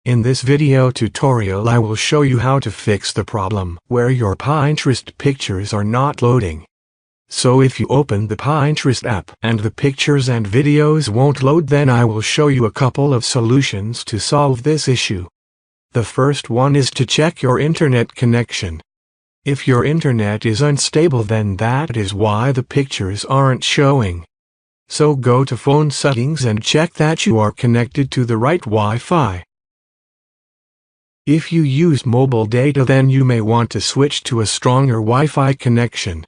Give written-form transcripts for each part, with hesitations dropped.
In this video tutorial I will show you how to fix the problem where your Pinterest pictures are not loading. So if you open the Pinterest app and the pictures and videos won't load, then I will show you a couple of solutions to solve this issue. The first one is to check your internet connection. If your internet is unstable, then that is why the pictures aren't showing. So go to phone settings and check that you are connected to the right Wi-Fi. If you use mobile data, then you may want to switch to a stronger Wi-Fi connection.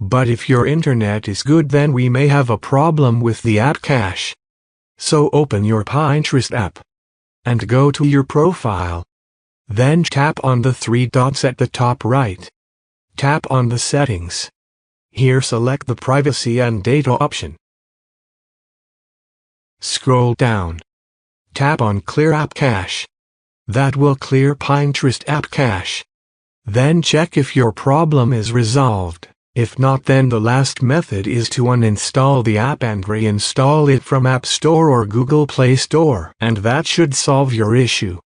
But if your internet is good, then we may have a problem with the app cache. So open your Pinterest app and go to your profile. Then tap on the three dots at the top right. Tap on the settings. Here select the privacy and data option. Scroll down. Tap on clear app cache. That will clear Pinterest app cache. Then check if your problem is resolved. If not, then the last method is to uninstall the app and reinstall it from App Store or Google Play Store, and that should solve your issue.